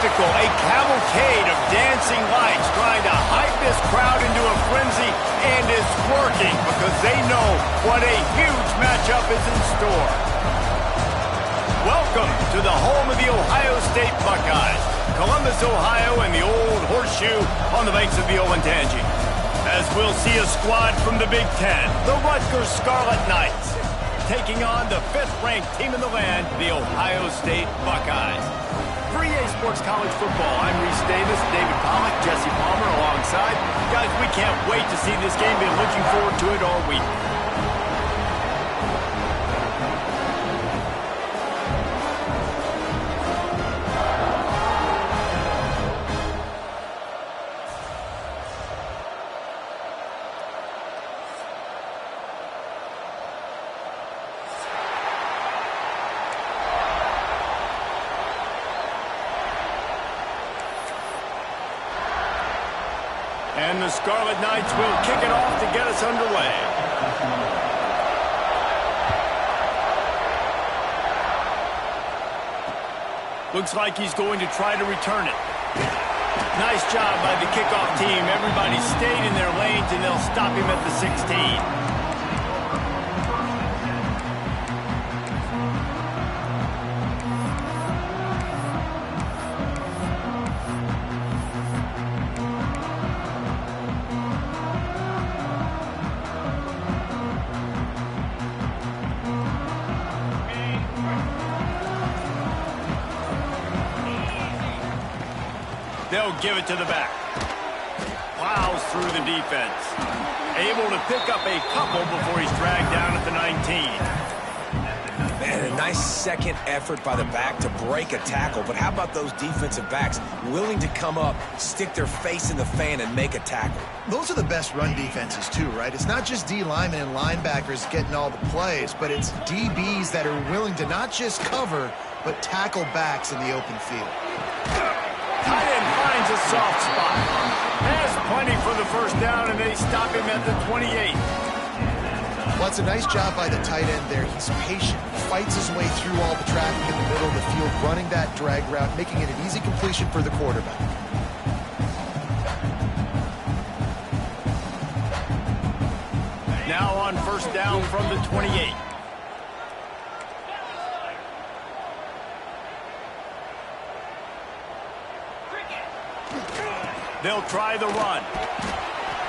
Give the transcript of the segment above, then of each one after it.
spectacle, a cavalcade of dancing lights trying to hype this crowd into a frenzy, and it's working because they know what a huge matchup is in store. Welcome to the home of the Ohio State Buckeyes, Columbus, Ohio, and the old horseshoe on the banks of the Olentangy. As we'll see a squad from the Big Ten, the Rutgers Scarlet Knights, taking on the 5th-ranked team in the land, the Ohio State Buckeyes. For EA Sports College Football, I'm Reese Davis, David Pollack, Jesse Palmer alongside. Guys, we can't wait to see this game. Been looking forward to it all week. And the Scarlet Knights will kick it off to get us underway. Looks like he's going to try to return it. Nice job by the kickoff team. Everybody stayed in their lanes, and they'll stop him at the 16. They'll give it to the back. Plows through the defense. Able to pick up a couple before he's dragged down at the 19. Man, a nice second effort by the back to break a tackle. But how about those defensive backs willing to come up, stick their face in the fan, and make a tackle? Those are the best run defenses too, right? It's not just D linemen and linebackers getting all the plays, but it's DBs that are willing to not just cover, but tackle backs in the open field. Tight end finds a soft spot. Has plenty for the first down, and they stop him at the 28. Well, it's a nice job by the tight end there. He's patient, fights his way through all the traffic in the middle of the field, running that drag route, making it an easy completion for the quarterback. Now on first down from the 28. They'll try the run.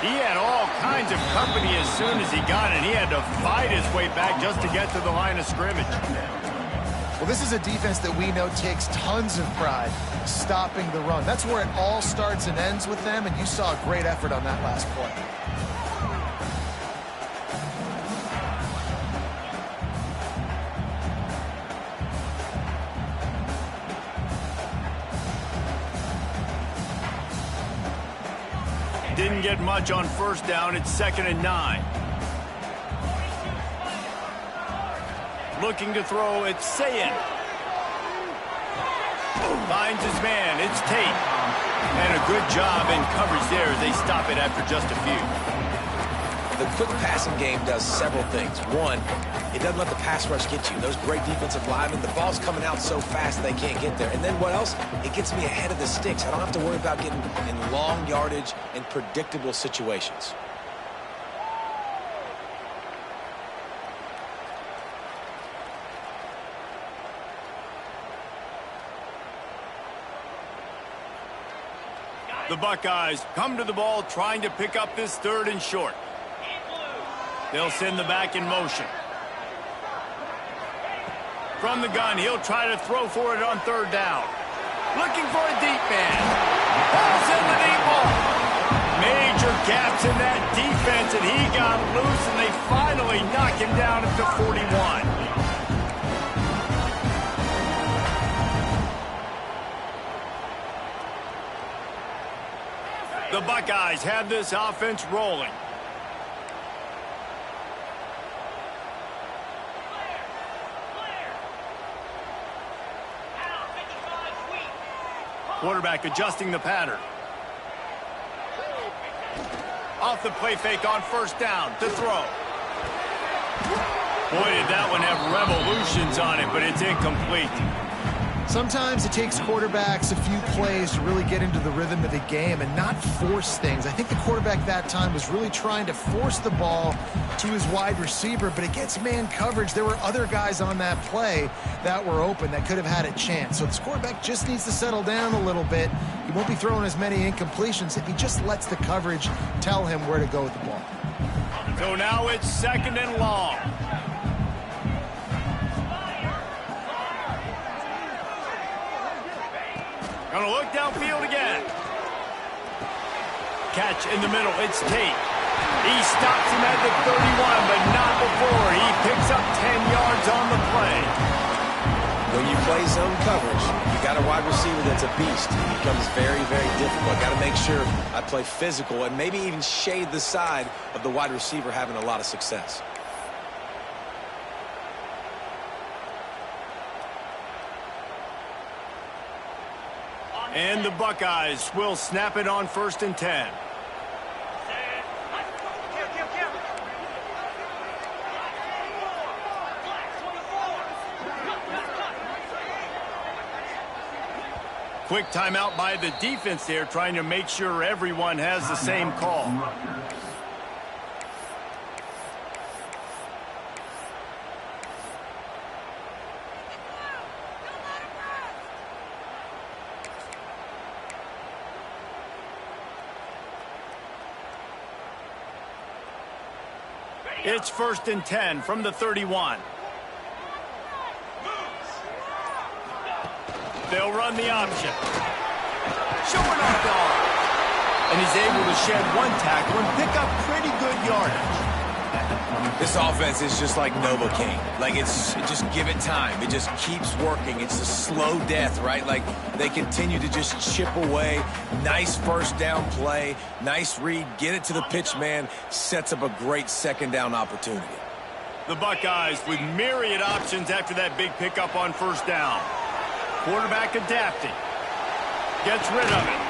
He had all kinds of company as soon as he got it. He had to fight his way back just to get to the line of scrimmage. Well, this is a defense that we know takes tons of pride stopping the run. That's where it all starts and ends with them, and you saw a great effort on that last play. Didn't get much on first down. It's 2nd and 9. Looking to throw, it's Sayin. Finds his man. It's Tate. And a good job in coverage there as they stop it after just a few. The quick passing game does several things. One, it doesn't let the pass rush get you. Those great defensive linemen, the ball's coming out so fast they can't get there. And then what else? It gets me ahead of the sticks. I don't have to worry about getting in long yardage and predictable situations. The Buckeyes come to the ball trying to pick up this 3rd and short. They'll send the back in motion. From the gun, he'll try to throw for it on 3rd down. Looking for a deep man. Balls in the deep ball. Major gaps in that defense, and he got loose, and they finally knock him down at the 41. The Buckeyes have this offense rolling. Quarterback adjusting the pattern. Off the play fake on first down to throw. Boy, did that one have revolutions on it, but it's incomplete. Sometimes it takes quarterbacks a few plays to really get into the rhythm of the game and not force things. I think the quarterback that time was really trying to force the ball to his wide receiver, but against man coverage, there were other guys on that play that were open that could have had a chance. So this quarterback just needs to settle down a little bit. He won't be throwing as many incompletions if he just lets the coverage tell him where to go with the ball. So now it's 2nd and long. Gonna look downfield again. Catch in the middle, it's Tate. He stops him at the 31, but not before. He picks up 10 yards on the play. When you play zone coverage, you got a wide receiver that's a beast. It becomes very, very difficult. Got to make sure I play physical and maybe even shade the side of the wide receiver having a lot of success. And the Buckeyes will snap it on 1st and 10. Quick timeout by the defense there, trying to make sure everyone has the same call. It's 1st and 10 from the 31. They'll run the option. Showing off the arm. And he's able to shed one tackle and pick up pretty good yardage. This offense is just like Novocaine. Like, just give it time. It just keeps working. It's a slow death, right? Like, they continue to just chip away. Nice first down play. Nice read. Get it to the pitch man. Sets up a great 2nd down opportunity. The Buckeyes with myriad options after that big pickup on 1st down. Quarterback adapting. Gets rid of it.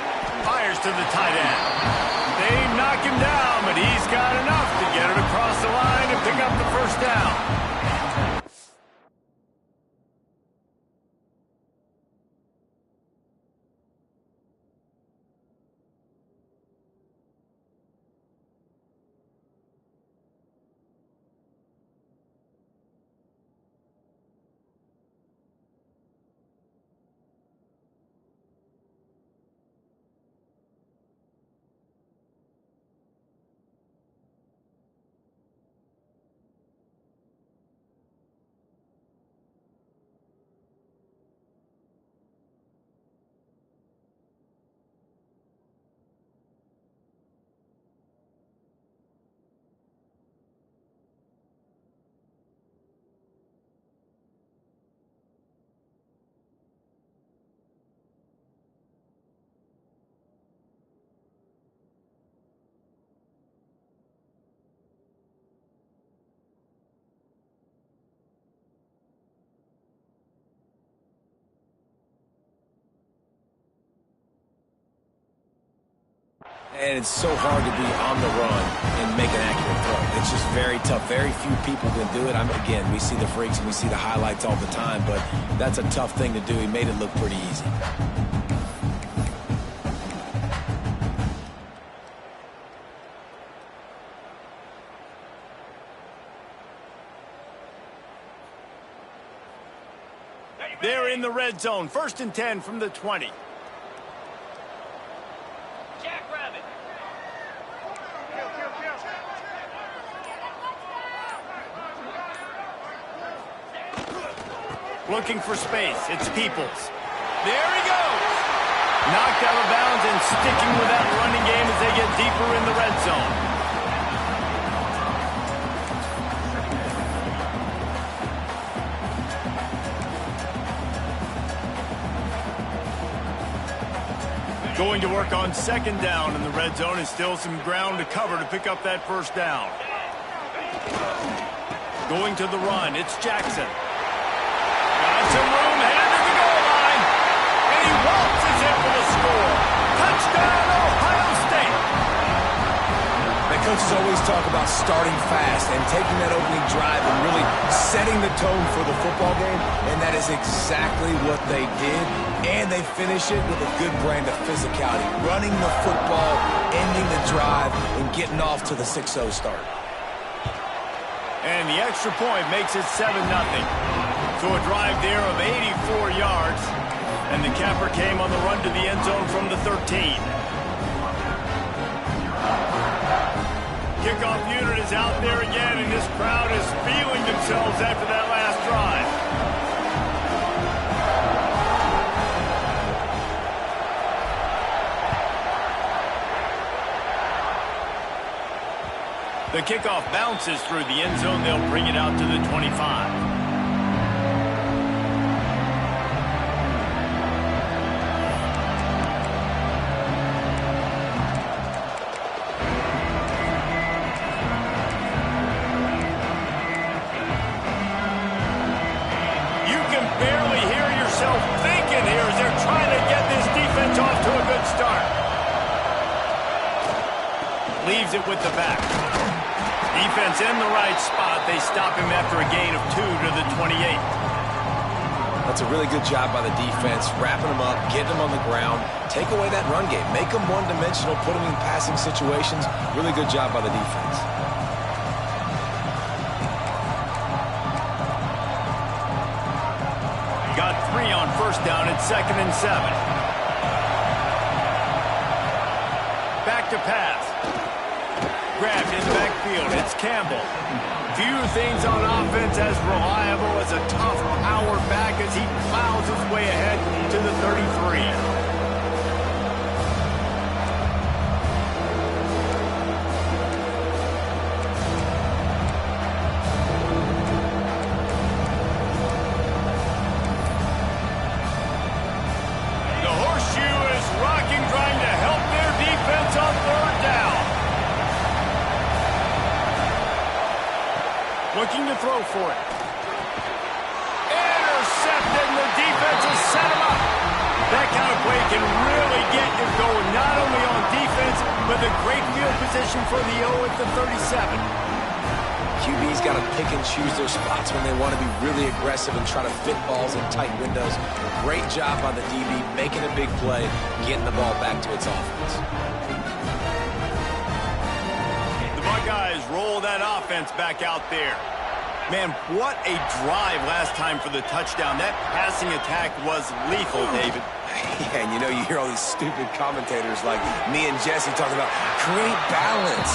Fires to the tight end. They knock him down, but he's got enough to get it across the line and pick up the 1st down. And it's so hard to be on the run and make an accurate throw. It's just very tough. Very few people can do it. Again, we see the freaks and we see the highlights all the time, but that's a tough thing to do. He made it look pretty easy. They're in the red zone. 1st and 10 from the 20. Looking for space. It's Peoples. There he goes. Knocked out of bounds and sticking with that running game as they get deeper in the red zone. Going to work on 2nd down in the red zone, and still some ground to cover to pick up that 1st down. Going to the run. It's Jackson. Got some room, headed to the goal line. And he waltzes in for the score. Touchdown, Ohio State. The Coaches always talk about starting fast and taking that opening drive and really setting the tone for the football game, and that is exactly what they did, and they finish it with a good brand of physicality, running the football, ending the drive, and getting off to the 6-0 start. And the extra point makes it 7-0. So a drive there of 84 yards, and the capper came on the run to the end zone from the 13. Kickoff unit is out there again, and this crowd is feeling themselves after that last drive. The kickoff bounces through the end zone. They'll bring it out to the 25. Leaves it with the back. Defense in the right spot. They stop him after a gain of 2 to the 28. That's a really good job by the defense, wrapping them up, getting them on the ground, take away that run game, make them one-dimensional, put them in passing situations. Really good job by the defense. Got 3 on first down at 2nd and 7. Back to pass. Grabbed in the backfield. It's Campbell. Few things on offense as reliable as a tough power back as he plows his way ahead to the 33. The horseshoe is rocking, trying to help their defense on 3rd down. Looking to throw for it. Intercepted, and the defense has set him up. That kind of play can really get you going, not only on defense, but the great field position for the O at the 37. QB's got to pick and choose their spots when they want to be really aggressive and try to fit balls in tight windows. Great job by the DB, making a big play, getting the ball back to its offense. Buckeyes roll that offense back out there. Man, what a drive last time for the touchdown. That passing attack was lethal, David. Yeah, and you know, you hear all these stupid commentators like me and Jesse talking about create balance,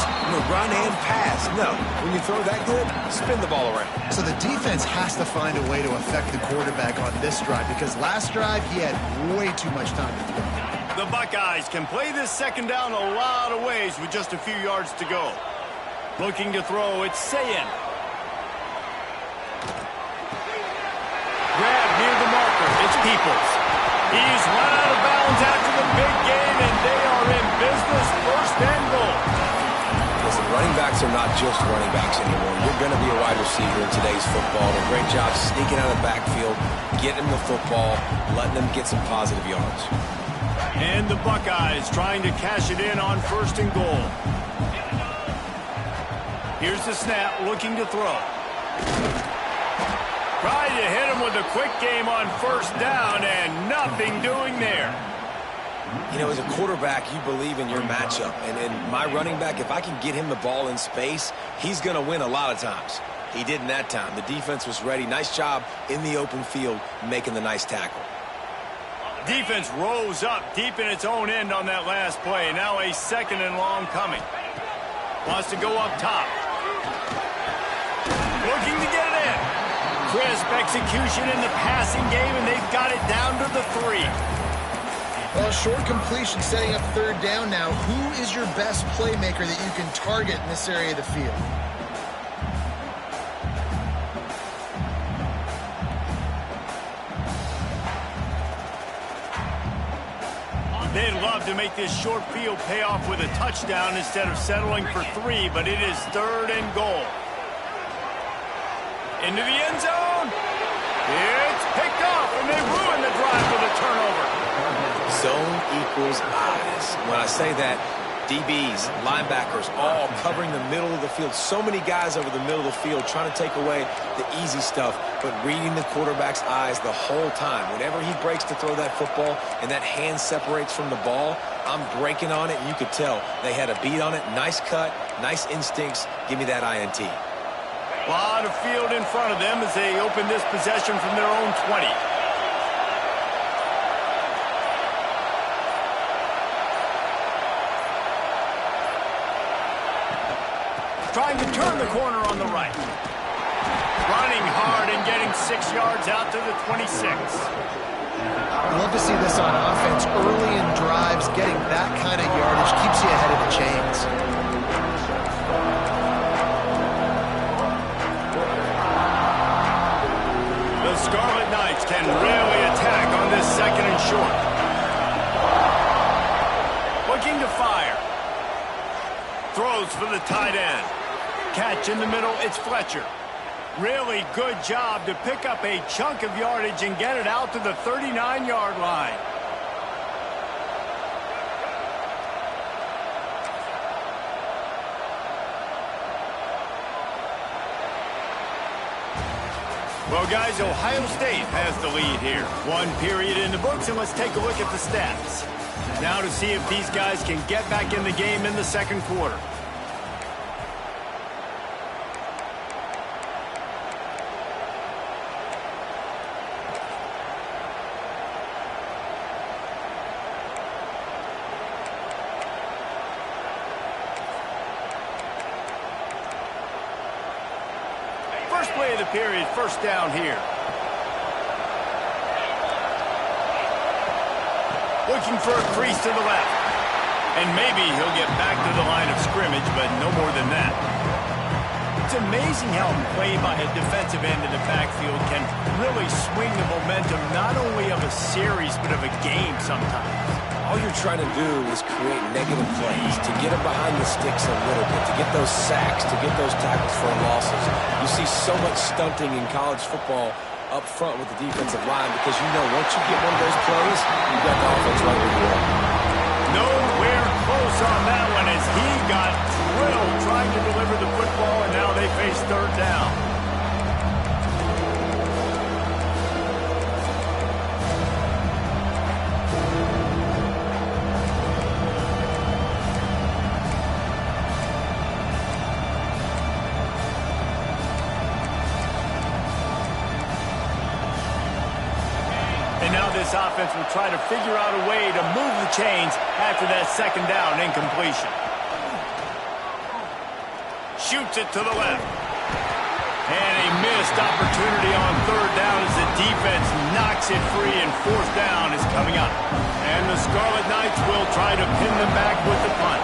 run and pass. No, when you throw that good, spin the ball around. So the defense has to find a way to affect the quarterback on this drive because last drive he had way too much time to throw. The Buckeyes can play this 2nd down a lot of ways with just a few yards to go. Looking to throw, it's Sayin. Grab near the marker, it's Peoples. He's run out of bounds after the big game, and they are in business, 1st and goal. Listen, running backs are not just running backs anymore. You're going to be a wide receiver in today's football. And a great job sneaking out of the backfield, getting them the football, letting them get some positive yards. And the Buckeyes trying to cash it in on 1st and goal. Here's the snap, looking to throw. Tried to hit him with a quick game on 1st down, and nothing doing there. You know, as a quarterback, you believe in your matchup. And my running back, if I can get him the ball in space, he's going to win a lot of times. He didn't that time. The defense was ready. Nice job in the open field, making the nice tackle. Defense rose up deep in its own end on that last play. Now a 2nd and long coming. Wants to go up top. Looking to get it in. Crisp execution in the passing game, and they've got it down to the 3. Well, short completion setting up 3rd down now. Who is your best playmaker that you can target in this area of the field? They'd love to make this short field pay off with a touchdown instead of settling for 3, but it is 3rd and goal. Into the end zone. It's picked off, and they ruin the drive with a turnover. Zone equals eyes. When I say that, DBs, linebackers, all covering the middle of the field. So many guys over the middle of the field trying to take away the easy stuff, but reading the quarterback's eyes the whole time. Whenever he breaks to throw that football and that hand separates from the ball, I'm breaking on it, and you could tell they had a beat on it. Nice cut, nice instincts. Give me that INT. A lot of field in front of them as they open this possession from their own 20. Trying to turn the corner on the right. Running hard and getting 6 yards out to the 26. I love to see this on offense. Early in drives, getting that kind of yardage keeps you ahead of the chains. The Scarlet Knights can really attack on this second and short. Looking to fire. Throws for the tight end. Catch in the middle, it's Fletcher. Really good job to pick up a chunk of yardage and get it out to the 39-yard line. Well, guys, Ohio State has the lead here. 1 period in the books, and let's take a look at the stats. Now to see if these guys can get back in the game in the second quarter. First play of the period, first down here. Looking for a crease to the left. And maybe he'll get back to the line of scrimmage, but no more than that. It's amazing how a play by a defensive end in the backfield can really swing the momentum not only of a series, but of a game sometimes. All you're trying to do is create negative plays, to get them behind the sticks a little bit, to get those sacks, to get those tackles for losses. You see so much stunting in college football up front with the defensive line because you know once you get one of those plays, you've got the offense right where you are. Nowhere close on that one as he got drilled trying to deliver the football, and now they face third down. And now this offense will try to figure out a way to move the chains after that second down incompletion. Shoots it to the left. And a missed opportunity on third down as the defense knocks it free, and fourth down is coming up. And the Scarlet Knights will try to pin them back with the punt.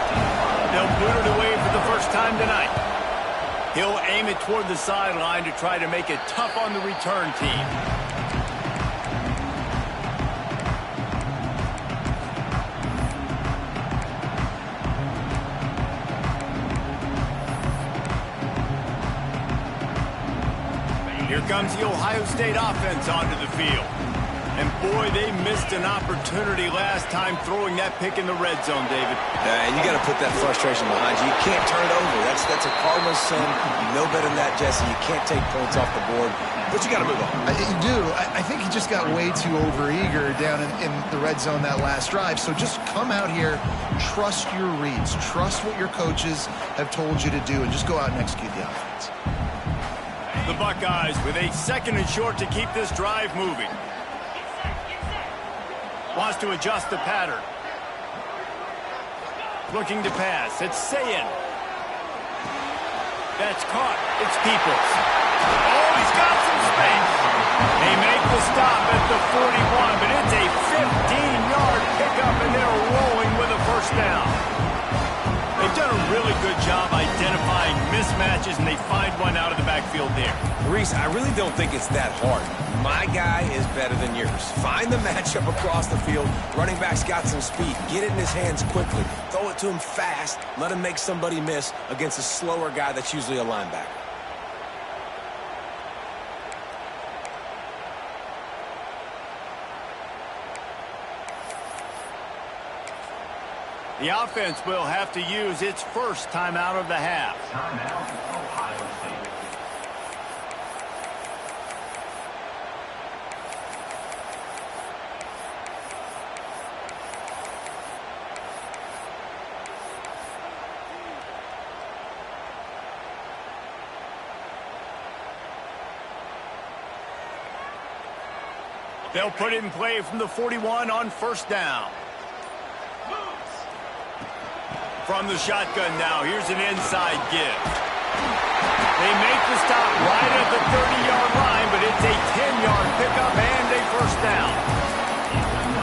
They'll boot it away for the first time tonight. He'll aim it toward the sideline to try to make it tough on the return team. Here comes the Ohio State offense onto the field. And boy, they missed an opportunity last time throwing that pick in the red zone, David. And you got to put that frustration behind you. You can't turn it over. That's a Cardinals sin. You know better than that, Jesse. You can't take points off the board. But you got to move on. You do. I think he just got way too overeager down in the red zone that last drive. So just come out here, trust your reads, trust what your coaches have told you to do, and just go out and execute the offense. The Buckeyes with a second and short to keep this drive moving. Wants to adjust the pattern. Looking to pass. It's Sayin. That's caught. It's Peoples. Oh, he's got some space. They make the stop at the 41, but it's a 15-yard pickup, and they're rolling with a first down. They've done a really good job identifying mismatches, and they find one out of the backfield there. Reese, I really don't think it's that hard. My guy is better than yours. Find the matchup across the field. Running back's got some speed. Get it in his hands quickly. Throw it to him fast. Let him make somebody miss against a slower guy that's usually a linebacker. The offense will have to use its first timeout of the half. Timeout, Ohio State. They'll put it in play from the 41 on first down. From the shotgun now, here's an inside give. They make the stop right at the 30-yard line, but it's a 10-yard pickup and a first down.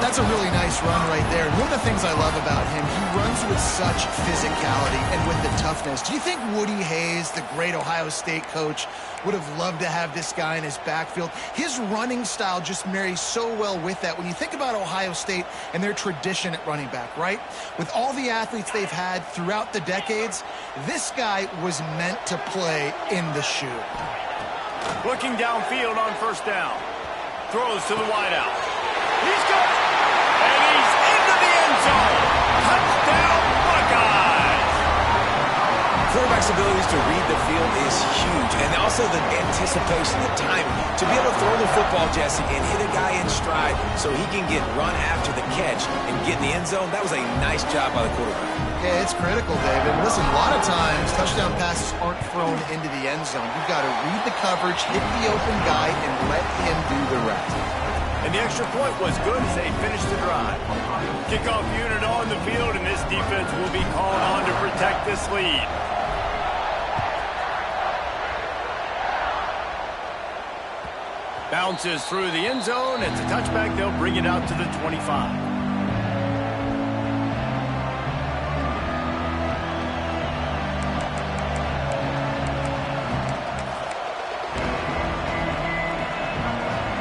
That's a really nice run right there. And one of the things I love about him, he runs with such physicality and with the toughness. Do you think Woody Hayes, the great Ohio State coach, would have loved to have this guy in his backfield? His running style just marries so well with that. When you think about Ohio State and their tradition at running back, right? With all the athletes they've had throughout the decades, this guy was meant to play in the shoe. Looking downfield on first down. Throws to the wideout. He's got it. And he's into the end zone. Touchdown, Buckeyes. Quarterback's abilities to read the field is huge, and also the anticipation, the timing. To be able to throw the football, Jesse, and hit a guy in stride so he can get run after the catch and get in the end zone, that was a nice job by the quarterback. Yeah, it's critical, David. Listen, a lot of times, touchdown passes aren't thrown into the end zone. You've got to read the coverage, hit the open guy, and let him do the rest. And the extra point was good as they finished the drive. Kickoff unit on the field, and this defense will be called on to protect this lead. Bounces through the end zone. It's a touchback. They'll bring it out to the 25.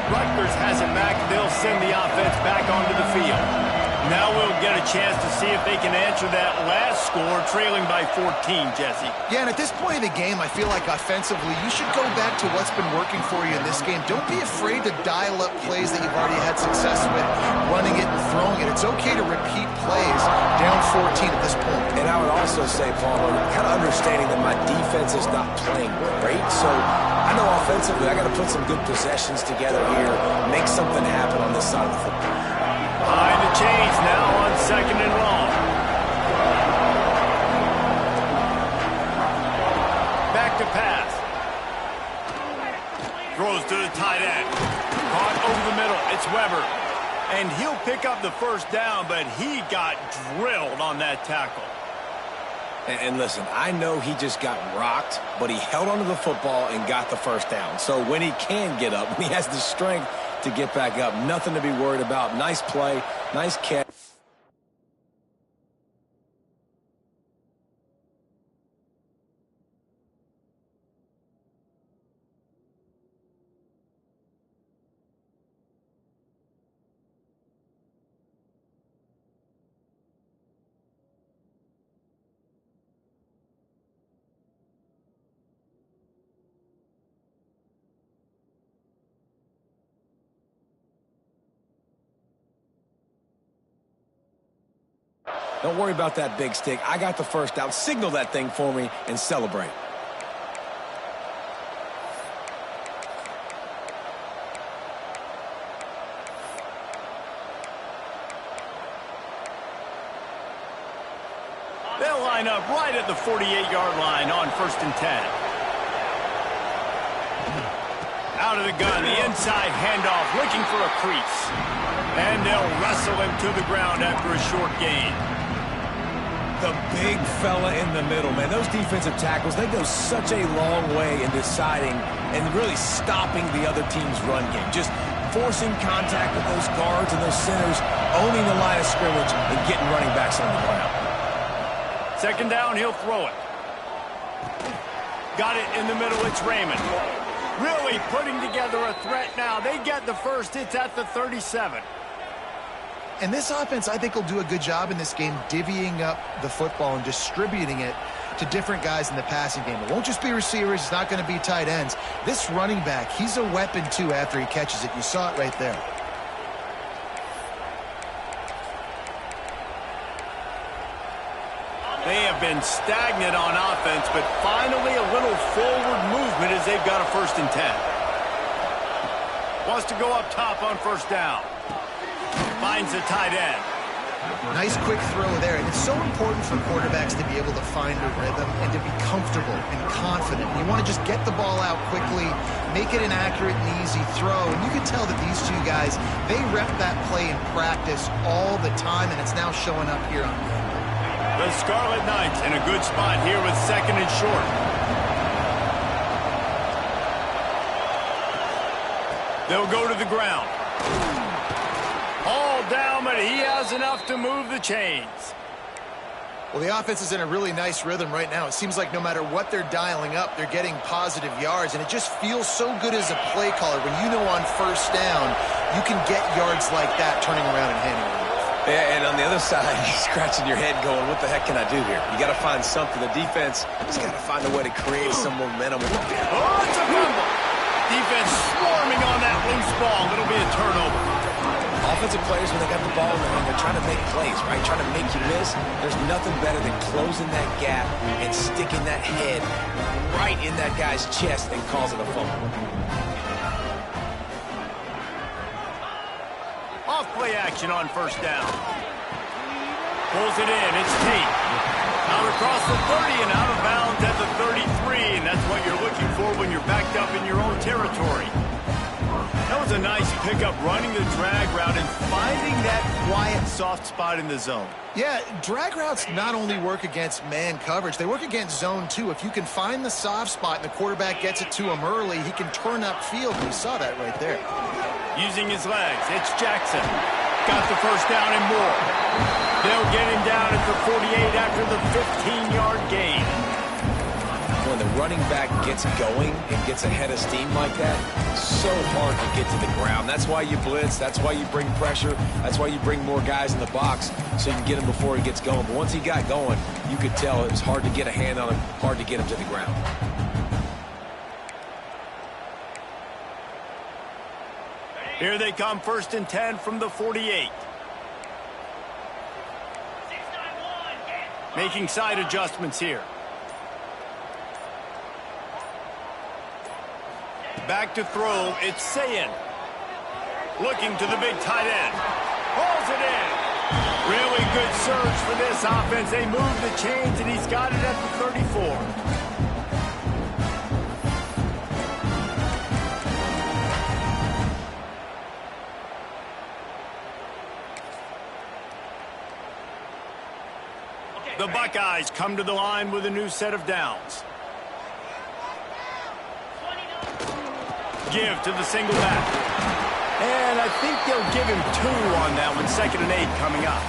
Rutgers has it back. They'll send the offense back onto the field. Now we'll get a chance to see if they can answer that last score, trailing by 14, Jesse. Yeah, and at this point in the game, I feel like offensively, you should go back to what's been working for you in this game. Don't be afraid to dial up plays that you've already had success with, running it and throwing it. It's okay to repeat plays down 14 at this point. And I would also say, Paul, kind of understanding that my defense is not playing great, so I know offensively I got to put some good possessions together here, make something happen on this side of the football. Behind the chains now on second and long. Back to pass. Throws to the tight end. Caught over the middle. It's Weber. And he'll pick up the first down, but he got drilled on that tackle. And listen, I know he just got rocked, but he held onto the football and got the first down. So when he can get up, when he has the strength to get back up, nothing to be worried about. Nice play, nice catch. Don't worry about that big stick. I got the first down. Signal that thing for me and celebrate. They'll line up right at the 48-yard line on first and 10. Out of the gun, the inside handoff, looking for a crease. And they'll wrestle him to the ground after a short gain. The big fella in the middle, man. Those defensive tackles, they go such a long way in deciding and really stopping the other team's run game. Just forcing contact with those guards and those centers, owning the line of scrimmage, and getting running backs on the ground. Second down, he'll throw it. Got it in the middle, it's Raymond. Really putting together a threat now. They get the first, it's at the 37. And this offense, I think, will do a good job in this game divvying up the football and distributing it to different guys in the passing game. It won't just be receivers. It's not going to be tight ends. This running back, he's a weapon, too, after he catches it. You saw it right there. They have been stagnant on offense, but finally a little forward movement as they've got a 1st and 10. Wants to go up top on 1st down. Finds the tight end. Nice quick throw there, and it's so important for quarterbacks to be able to find a rhythm and to be comfortable and confident. You want to just get the ball out quickly, make it an accurate and easy throw, and you can tell that these two guys, they rep that play in practice all the time, and it's now showing up here on game. The Scarlet Knights in a good spot here with 2nd and short. They'll go to the ground. All down, but he has enough to move the chains. Well, the offense is in a really nice rhythm right now. It seems like no matter what they're dialing up, they're getting positive yards, and it just feels so good as a play caller when you know on 1st down you can get yards like that turning around and handing it off. Yeah, and on the other side, you're scratching your head going, what the heck can I do here? You got to find something. The defense has got to find a way to create some momentum. Oh, it's a fumble. Defense swarming on that loose ball. It'll be a turnover. Offensive players, when they got the ball in their hand, they're trying to make plays, right? Trying to make you miss. There's nothing better than closing that gap and sticking that head right in that guy's chest and causing a fumble. Off play action on 1st down. Pulls it in. It's Tate. Out across the 30 and out of bounds at the 33, and that's what you're looking for when you're backed up in your own territory. That was a nice pickup, running the drag route and finding that quiet, soft spot in the zone. Yeah, drag routes not only work against man coverage, they work against zone too. If you can find the soft spot and the quarterback gets it to him early, he can turn upfield. We saw that right there. Using his legs, it's Jackson. Got the 1st down and more. They'll get him down at the 48 after the 15-yard gain. When the running back gets going and gets ahead of steam like that, it's so hard to get to the ground. That's why you blitz. That's why you bring pressure. That's why you bring more guys in the box so you can get him before he gets going. But once he got going, you could tell it was hard to get a hand on him, hard to get him to the ground. Here they come, 1st and 10 from the 48. Making side adjustments here. Back to throw, it's Sayin. Looking to the big tight end. Pulls it in. Really good surge for this offense. They move the chains, and he's got it at the 34. The Buckeyes come to the line with a new set of downs. Give to the single back. And I think they'll give him 2 on that one. 2nd and 8 coming up.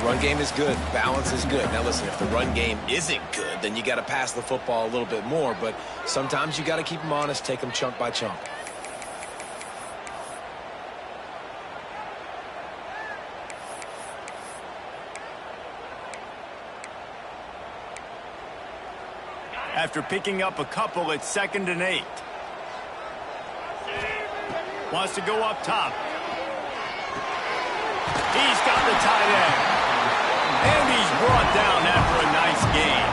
Run game is good. Balance is good. Now listen, if the run game isn't good, then you got to pass the football a little bit more. But sometimes you got to keep them honest, take them chunk by chunk. After picking up a couple, it's 2nd and 8. Wants to go up top. He's got the tight end. And he's brought down after a nice gain.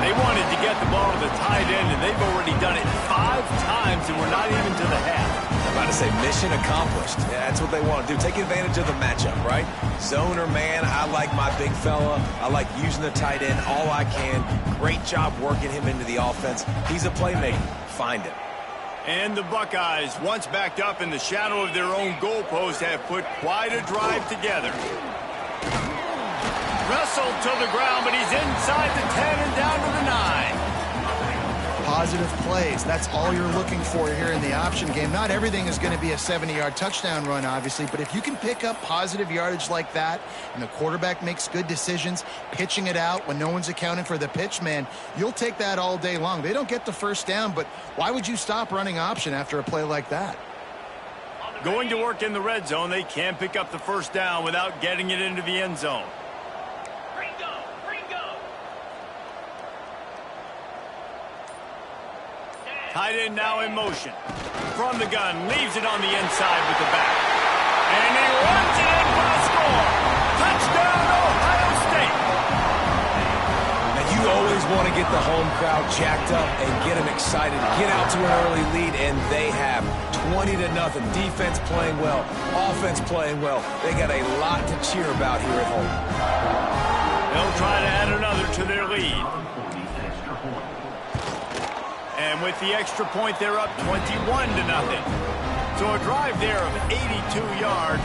They wanted to get the ball to the tight end, and they've already done it 5 times, and we're not even to the half. I'm about to say mission accomplished. Yeah, that's what they want to do. Take advantage of the matchup, right? Zone or man, I like my big fella. I like using the tight end all I can. Great job working him into the offense. He's a playmaker. Find him. And the Buckeyes, once backed up in the shadow of their own goalpost, have put quite a drive together. Wrestled to the ground, but he's inside the 10 and down to the 9. Positive plays, that's all you're looking for here in the option game. Not everything is going to be a 70-yard touchdown run, obviously, but if you can pick up positive yardage like that and the quarterback makes good decisions, pitching it out when no one's accounting for the pitch, man, you'll take that all day long. They don't get the 1st down, but why would you stop running option after a play like that? Going to work in the red zone, they can't pick up the 1st down without getting it into the end zone. Tight end now in motion. From the gun, leaves it on the inside with the back. And he runs it in for a score. Touchdown, Ohio State. You always want to get the home crowd jacked up and get them excited, get out to an early lead, and they have 20-0. Defense playing well, offense playing well. They got a lot to cheer about here at home. They'll try to add another to their lead. And with the extra point, they're up 21-0. So a drive there of 82 yards,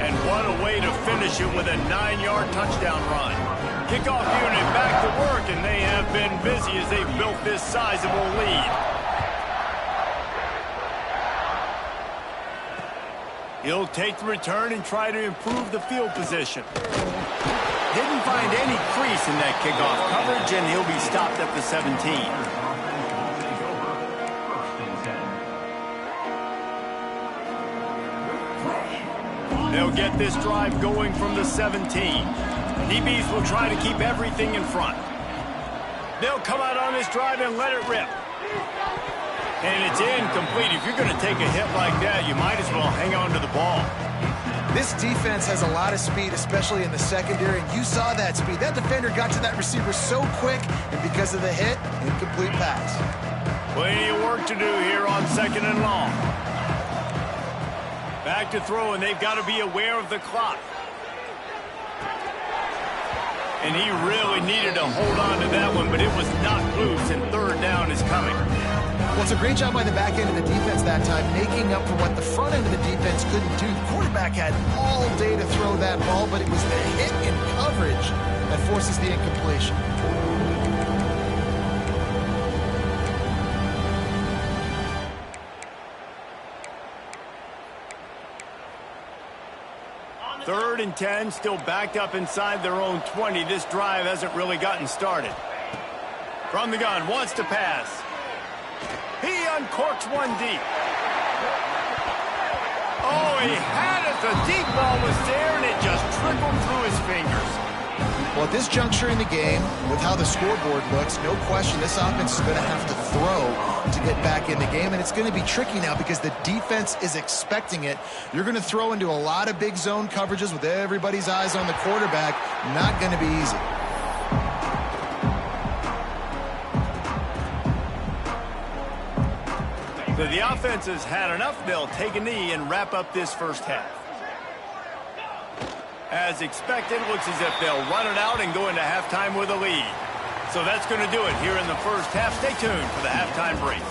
and what a way to finish it with a 9-yard touchdown run. Kickoff unit back to work, and they have been busy as they've built this sizable lead. He'll take the return and try to improve the field position. Didn't find any crease in that kickoff coverage, and he'll be stopped at the 17. They'll get this drive going from the 17. DBs will try to keep everything in front. They'll come out on this drive and let it rip. And it's incomplete. If you're going to take a hit like that, you might as well hang on to the ball. This defense has a lot of speed, especially in the secondary, and you saw that speed. That defender got to that receiver so quick, and because of the hit, incomplete pass. Plenty of work to do here on 2nd and long. Back to throw, and they've got to be aware of the clock. And he really needed to hold on to that one, but it was knocked loose, and 3rd down is coming. Well, it's a great job by the back end of the defense that time, making up for what the front end of the defense couldn't do. The quarterback had all day to throw that ball, but it was the hit in coverage that forces the incompletion. Third and 10, still backed up inside their own 20. This drive hasn't really gotten started. From the gun, wants to pass. He uncorks one deep. Oh, he had it. The deep ball was there, and it just trickled through his fingers. Well, at this juncture in the game, with how the scoreboard looks, no question this offense is going to have to throw to get back in the game, and it's going to be tricky now because the defense is expecting it. You're going to throw into a lot of big zone coverages with everybody's eyes on the quarterback. Not going to be easy. So the offense has had enough. They'll take a knee and wrap up this first half. As expected, looks as if they'll run it out and go into halftime with a lead. So that's going to do it here in the first half. Stay tuned for the halftime break.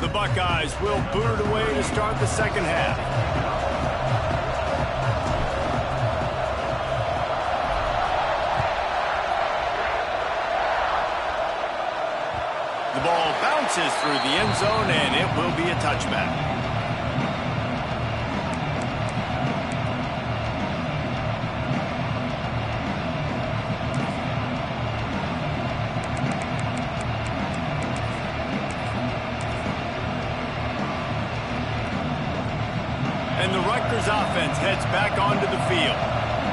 The Buckeyes will boot it away to start the second half. The ball bounces through the end zone, and it will be a touchback. And the Rutgers offense heads back onto the field.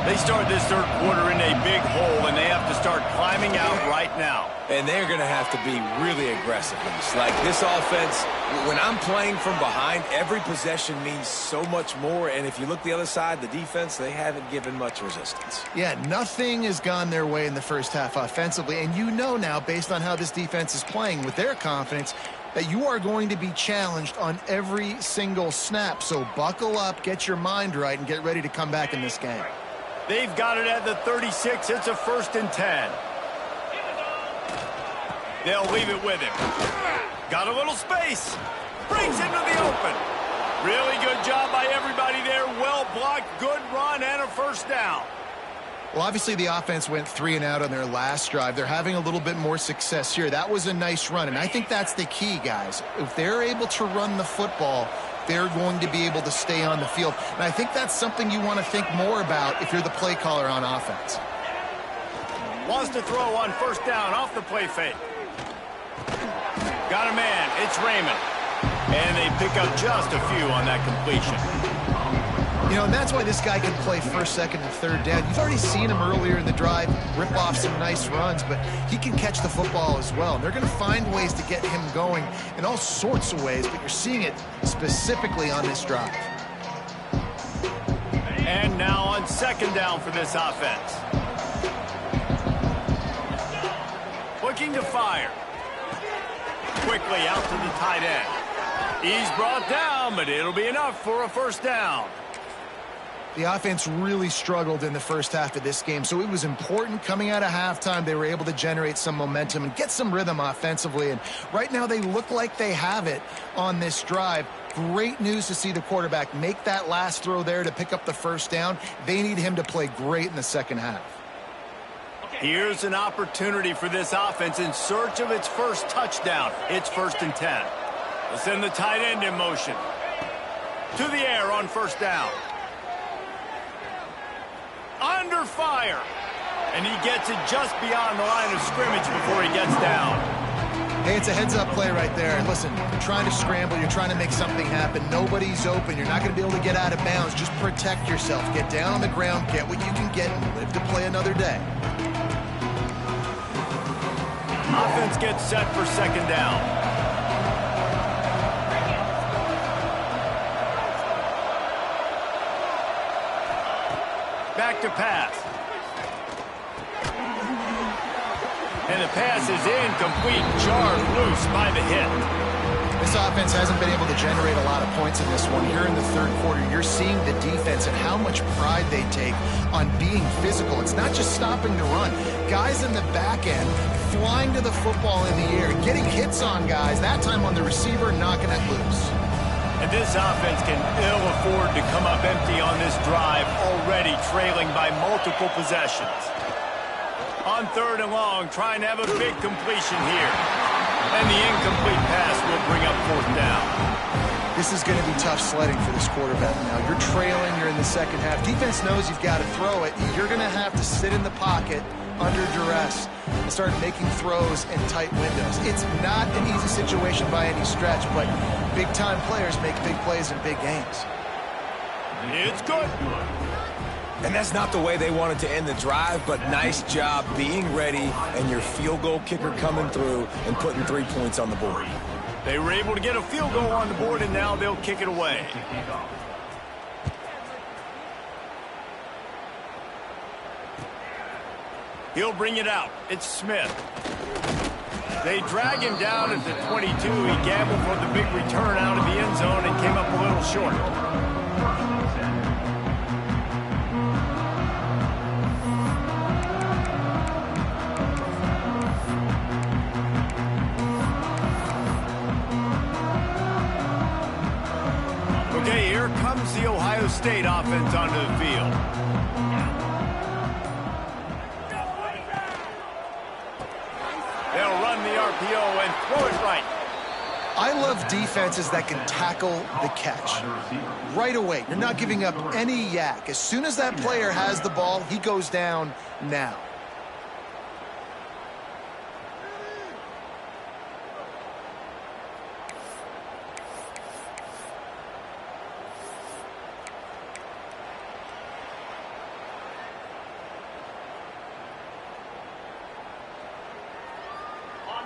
They start this third quarter in a big hole, and they have to start climbing out right now. And they're going to have to be really aggressive. Like this offense, when I'm playing from behind, every possession means so much more. And if you look the other side, the defense, they haven't given much resistance. Yeah, nothing has gone their way in the first half offensively. And you know now, based on how this defense is playing with their confidence, that you are going to be challenged on every single snap. So buckle up, get your mind right, and get ready to come back in this game. They've got it at the 36. It's a 1st and 10. They'll leave it with him. Got a little space. Brings into the open. Really good job by everybody there. Well blocked, good run, and a first down. Well, obviously the offense went 3 and out on their last drive. They're having a little bit more success here. That was a nice run, and I think that's the key, guys. If they're able to run the football, they're going to be able to stay on the field. And I think that's something you want to think more about if you're the play caller on offense. Wants to throw on first down off the play fake. Got a man. It's Raymond. And they pick up just a few on that completion. You know, and that's why this guy can play first, second, and third down. You've already seen him earlier in the drive rip off some nice runs, but he can catch the football as well. And they're going to find ways to get him going in all sorts of ways, but you're seeing it specifically on this drive. And now on second down for this offense. Looking to fire. Quickly out to the tight end. He's brought down, but it'll be enough for a first down. The offense really struggled in the first half of this game, so it was important coming out of halftime. They were able to generate some momentum and get some rhythm offensively, and right now they look like they have it on this drive. Great news to see the quarterback make that last throw there to pick up the first down. They need him to play great in the second half. Here's an opportunity for this offense in search of its first touchdown. It's 1st and 10. They'll send the tight end in motion. To the air on first down. Under fire. And he gets it just beyond the line of scrimmage before he gets down. Hey, it's a heads-up play right there. Listen, you're trying to scramble. You're trying to make something happen. Nobody's open. You're not going to be able to get out of bounds. Just protect yourself. Get down on the ground. Get what you can get and live to play another day. Offense gets set for second down. Back to pass. And the pass is incomplete, jarred loose by the hit. This offense hasn't been able to generate a lot of points in this one. Here in the third quarter, you're seeing the defense and how much pride they take on being physical. It's not just stopping to run. Guys in the back end flying to the football in the air, getting hits on guys, that time on the receiver, knocking it loose. And this offense can ill afford to come up empty on this drive, already trailing by multiple possessions. On 3rd and long, trying to have a big completion here. And the incomplete pass will bring up 4th down. This is going to be tough sledding for this quarterback now. You're trailing, you're in the second half. Defense knows you've got to throw it. You're going to have to sit in the pocket under duress and start making throws in tight windows. It's not an easy situation by any stretch, but big-time players make big plays in big games. It's good. And that's not the way they wanted to end the drive, but nice job being ready and your field goal kicker coming through and putting 3 points on the board. They were able to get a field goal on the board, and now they'll kick it away. He'll bring it out. It's Smith. They drag him down at the 22. He gambled for the big return out of the end zone and came up a little short. Okay, here comes the Ohio State offense onto the field. They'll run the RPO and throw it right. I love defenses that can tackle the catch right away. You're not giving up any yak. As soon as that player has the ball, he goes down now.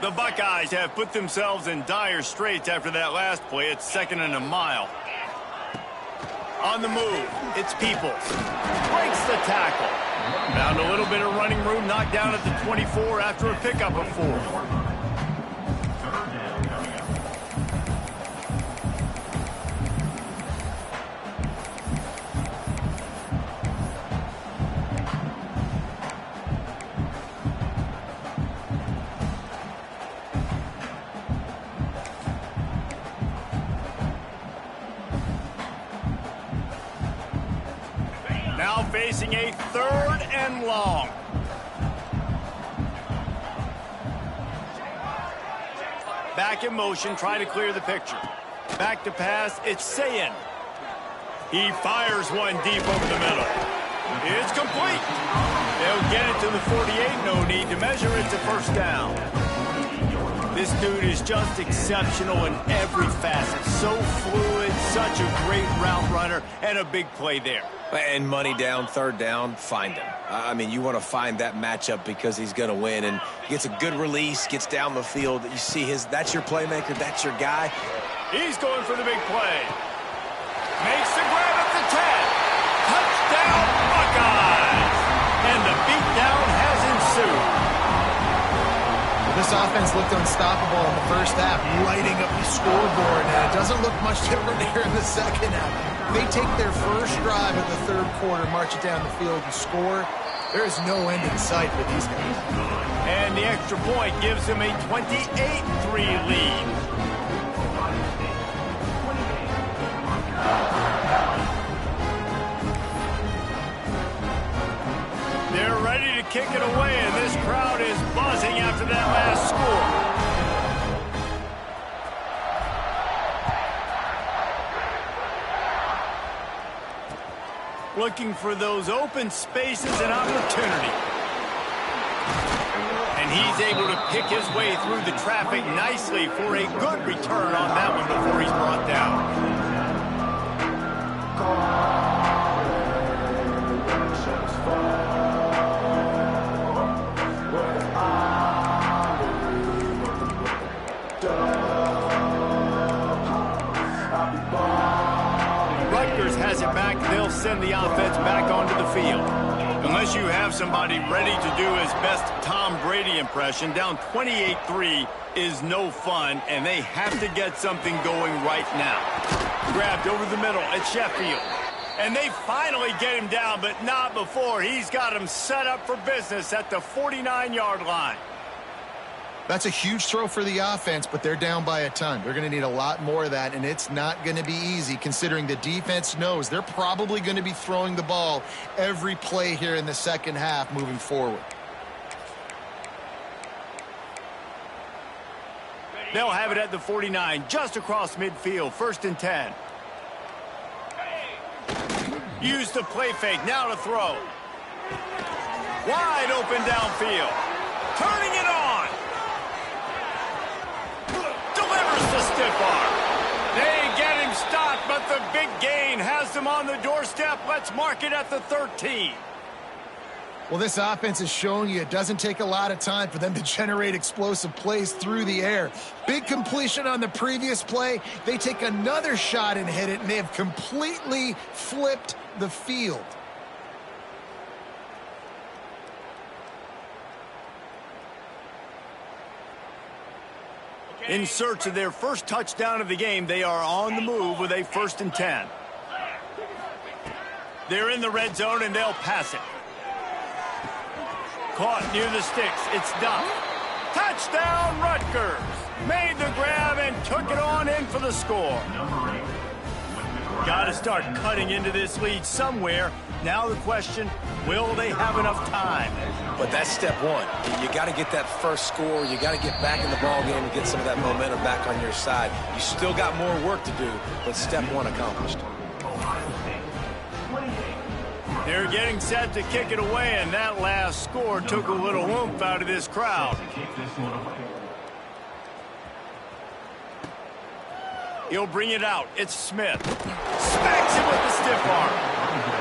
The Buckeyes have put themselves in dire straits after that last play. It's 2nd and a mile. On the move, it's Peoples. Breaks the tackle. Found a little bit of running room, knocked down at the 24 after a pickup of 4. Now facing a 3rd and long. Back in motion, trying to clear the picture. Back to pass, it's Sayin. He fires one deep over the middle. It's complete. They'll get it to the 48, no need to measure. It's a first down. This dude is just exceptional in every facet. So fluid, such a great route runner and a big play there. And money down, third down, find him. I mean, you want to find that matchup because he's going to win. And gets a good release, gets down the field. You see that's your playmaker, that's your guy. He's going for the big play. Makes the grab at the 10. Touchdown, Buckeyes! And the beatdown has ensued. This offense looked unstoppable in the first half, lighting up the scoreboard, and it doesn't look much different here in the second half. They take their first drive of the third quarter, march it down the field, and score. There is no end in sight for these guys. And the extra point gives them a 28-3 lead. They're ready to kick it away, and this crowd is buzzing after that last score. Looking for those open spaces and opportunity. And he's able to pick his way through the traffic nicely for a good return on that one before he's brought down. Rutgers has it back. They'll send the offense back onto the field. Unless you have somebody ready to do his best Tom Brady impression, down 28-3 is no fun, and they have to get something going right now. Grabbed over the middle at Sheffield. And they finally get him down, but not before. He's got him set up for business at the 49-yard line. That's a huge throw for the offense, but they're down by a ton. They're going to need a lot more of that, and it's not going to be easy considering the defense knows they're probably going to be throwing the ball every play here in the second half moving forward. They'll have it at the 49, just across midfield, 1st and 10. Use the play fake, now to throw. Wide open downfield. Turning it on. Delivers the stiff arm. They get him stopped, but the big gain has them on the doorstep. Let's mark it at the 13. Well, this offense is showing you it doesn't take a lot of time for them to generate explosive plays through the air. Big completion on the previous play. They take another shot and hit it, and they have completely flipped the field. In search of their first touchdown of the game, they are on the move with a 1st and 10. They're in the red zone, and they'll pass it. Caught near the sticks. It's Duff. Touchdown, Rutgers. Made the grab and took it on in for the score. Got to start cutting into this lead somewhere. Now the question, will they have enough time? But that's step one. You got to get that first score. You got to get back in the ball game and get some of that momentum back on your side. You still got more work to do, but step one accomplished. They're getting set to kick it away, and that last score took a little oomph out of this crowd. He'll bring it out. It's Smith. Smacks him with the stiff arm.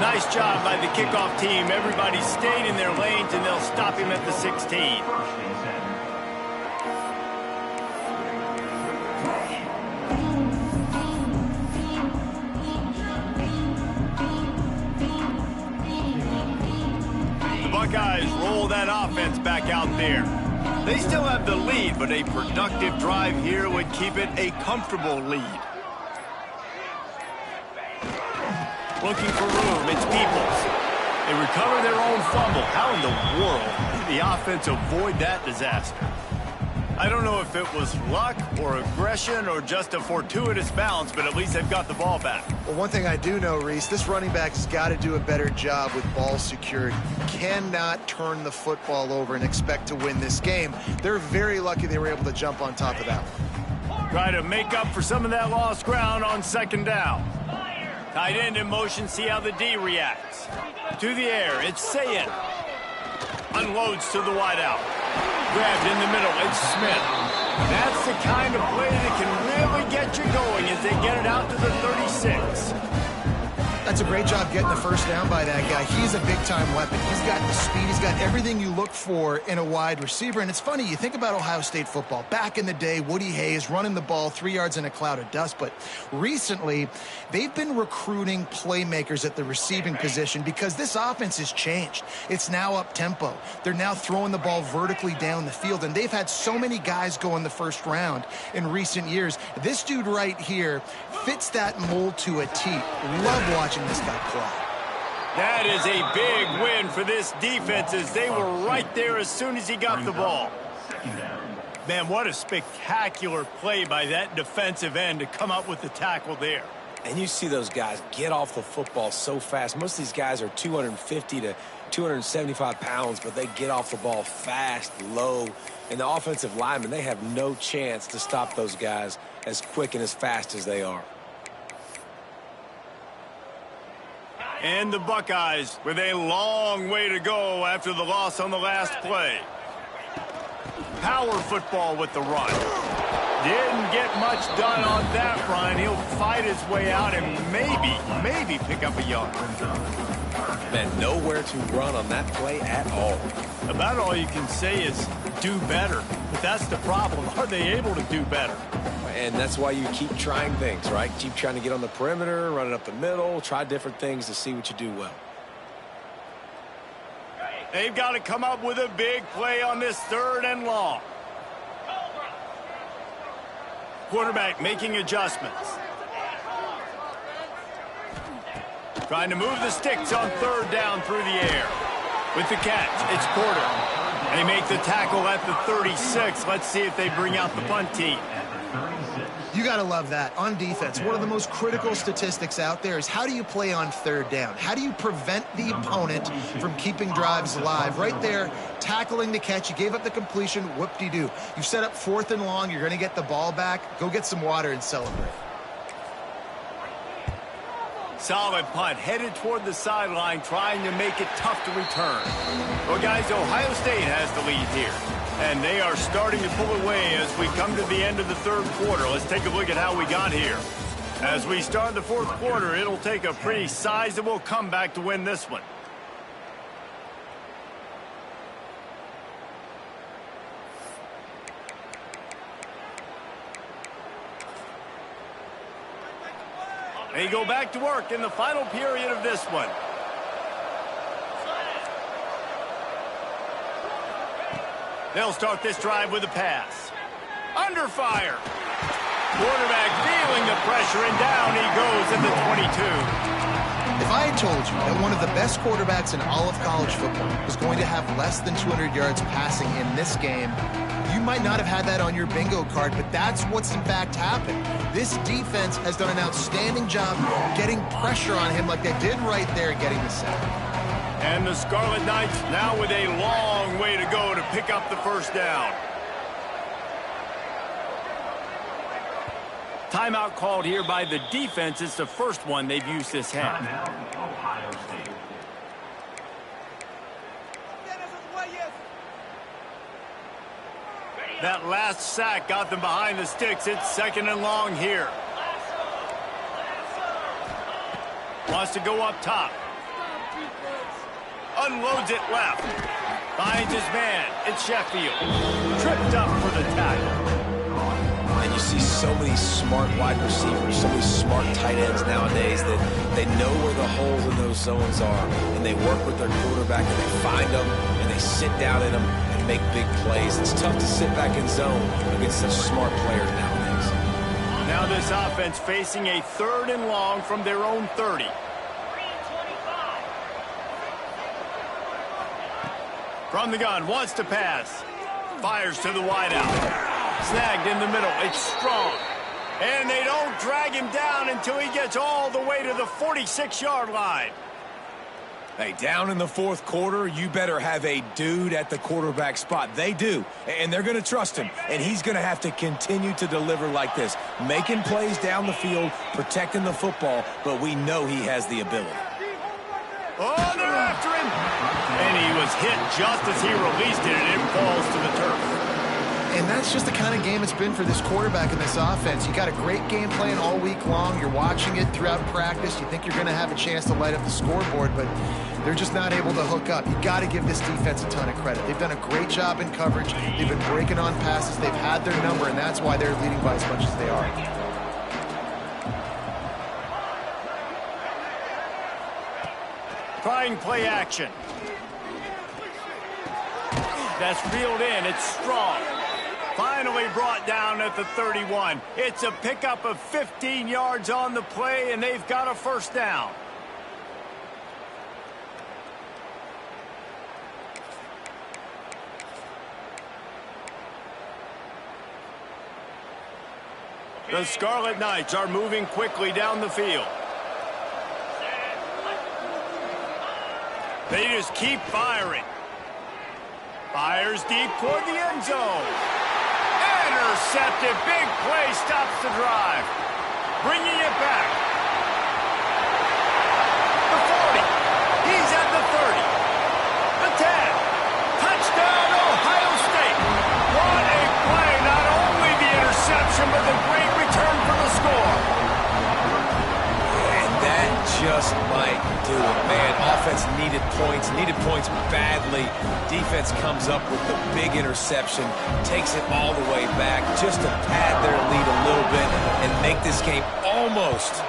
Nice job by the kickoff team. Everybody stayed in their lanes, and they'll stop him at the 16. The Buckeyes roll that offense back out there. They still have the lead, but a productive drive here would keep it a comfortable lead. Looking for room, it's Peoples. They recover their own fumble. How in the world did the offense avoid that disaster? I don't know if it was luck or aggression or just a fortuitous bounce, but at least they've got the ball back. Well, one thing I do know, Reese, this running back has got to do a better job with ball security. Cannot turn the football over and expect to win this game. They're very lucky they were able to jump on top of that one. Try to make up for some of that lost ground on 2nd down. Tight end in motion, see how the D reacts. To the air, it's Sayin. Unloads to the wideout. Grabbed in the middle, it's Smith. That's the kind of play that can really get you going as they get it out to the 36. That's a great job getting the first down by that guy. He's a big-time weapon. He's got the speed. He's got everything you look for in a wide receiver. And it's funny, you think about Ohio State football. Back in the day, Woody Hayes running the ball 3 yards in a cloud of dust. But recently, they've been recruiting playmakers at the receiving position because this offense has changed. It's now up-tempo. They're now throwing the ball vertically down the field. And they've had so many guys go in the first round in recent years. This dude right here fits that mold to a T. Love watching this guy play. That is a big win for this defense as they were right there as soon as he got the ball. Man, what a spectacular play by that defensive end to come up with the tackle there. And you see those guys get off the football so fast. Most of these guys are 250 to 275 pounds, but they get off the ball fast, low. And the offensive linemen, they have no chance to stop those guys as quick and as fast as they are. And the Buckeyes with a long way to go after the loss on the last play. Power football with the run. Didn't get much done on that run. He'll fight his way out and maybe pick up a yard. Man, nowhere to run on that play at all. About all you can say is do better. But that's the problem. Are they able to do better? And that's why you keep trying things, right? Keep trying to get on the perimeter, run it up the middle, try different things to see what you do well. They've got to come up with a big play on this 3rd and long. Quarterback making adjustments. Trying to move the sticks on 3rd down through the air. With the catch, it's Porter. They make the tackle at the 36. Let's see if they bring out the punt team. You got to love that. On defense, one of the most critical statistics out there is how do you play on 3rd down? How do you prevent the opponent from keeping drives alive? Right there, tackling the catch. You gave up the completion. Whoop-de-doo. You set up 4th and long. You're going to get the ball back. Go get some water and celebrate. Solid punt, headed toward the sideline, trying to make it tough to return. Well, guys, Ohio State has the lead here, and they are starting to pull away as we come to the end of the 3rd quarter. Let's take a look at how we got here. As we start the 4th quarter, it'll take a pretty sizable comeback to win this one. They go back to work in the final period of this one. They'll start this drive with a pass. Under fire. Quarterback feeling the pressure, and down he goes at the 22. If I had told you that one of the best quarterbacks in all of college football was going to have less than 200 yards passing in this game, you might not have had that on your bingo card, but that's what's in fact happened. This defense has done an outstanding job getting pressure on him like they did right there, getting the sack. And the Scarlet Knights now with a long way to go to pick up the first down. Timeout called here by the defense. It's the first one they've used this half. Ohio State. That last sack got them behind the sticks. It's 2nd and long here. Wants to go up top. Unloads it left. Finds his man. It's Sheffield. Tripped up for the tackle. And you see so many smart wide receivers, so many smart tight ends nowadays that they know where the holes in those zones are, and they work with their quarterback, and they find them, and they sit down in them and make big plays. It's tough to sit back in zone against such smart players nowadays. Now this offense facing a 3rd and long from their own 30. From the gun, wants to pass. Fires to the wideout. Snagged in the middle. It's Strong. And they don't drag him down until he gets all the way to the 46-yard line. Hey, down in the 4th quarter, you better have a dude at the quarterback spot. They do, and they're going to trust him. And he's going to have to continue to deliver like this, making plays down the field, protecting the football, but we know he has the ability. Oh, they're after him. And he was hit just as he released it, and it falls to the turf. And that's just the kind of game it's been for this quarterback in this offense. You got a great game plan all week long. You're watching it throughout practice. You think you're going to have a chance to light up the scoreboard, but they're just not able to hook up. You got to give this defense a ton of credit. They've done a great job in coverage. They've been breaking on passes. They've had their number, and that's why they're leading by as much as they are. Trying play action. That's reeled in. It's strong. Finally brought down at the 31. It's a pickup of 15 yards on the play, and they've got a first down. The Scarlet Knights are moving quickly down the field. They just keep firing. Fires deep toward the end zone. Intercepted. Big play stops the drive. Bringing it back. The 40. He's at the 30. The 10. Touchdown, Ohio State. What a play. Not only the interception, but the great return for the score. And that just might do it, man. Offense needed points badly. Defense comes up with the big interception, takes it all the way back just to pad their lead a little bit and make this game almost